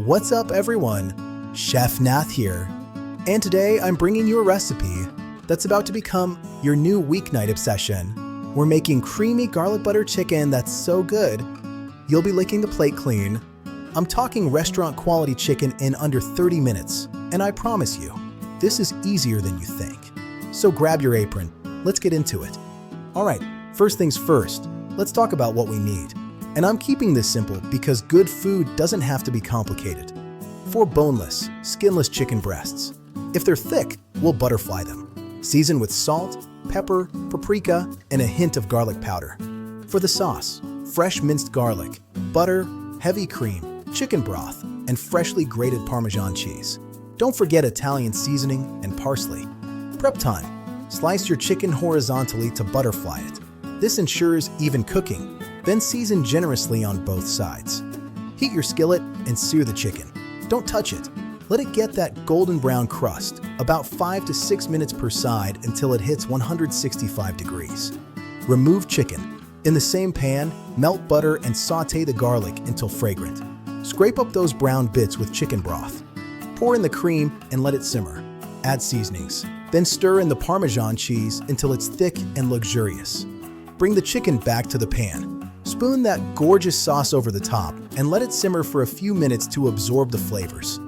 What's up everyone? Chef Nath here. And today I'm bringing you a recipe that's about to become your new weeknight obsession. We're making creamy garlic butter chicken that's so good, you'll be licking the plate clean. I'm talking restaurant quality chicken in under 30 minutes, and I promise you, this is easier than you think. So grab your apron, let's get into it. All right, first things first, let's talk about what we need. And I'm keeping this simple because good food doesn't have to be complicated. 4 boneless, skinless chicken breasts. If they're thick, we'll butterfly them. Season with salt, pepper, paprika, and a hint of garlic powder. For the sauce, fresh minced garlic, butter, heavy cream, chicken broth, and freshly grated Parmesan cheese. Don't forget Italian seasoning and parsley. Prep time. Slice your chicken horizontally to butterfly it. This ensures even cooking. Then season generously on both sides. Heat your skillet and sear the chicken. Don't touch it. Let it get that golden brown crust, about 5 to 6 minutes per side until it hits 165 degrees. Remove chicken. In the same pan, melt butter and sauté the garlic until fragrant. Scrape up those brown bits with chicken broth. Pour in the cream and let it simmer. Add seasonings. Then stir in the Parmesan cheese until it's thick and luxurious. Bring the chicken back to the pan. Spoon that gorgeous sauce over the top and let it simmer for a few minutes to absorb the flavors.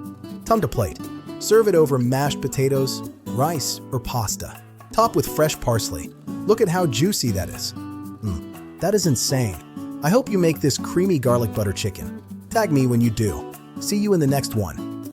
Time to plate. Serve it over mashed potatoes, rice, or pasta. Top with fresh parsley. Look at how juicy that is. That is insane. I hope you make this creamy garlic butter chicken. Tag me when you do. See you in the next one.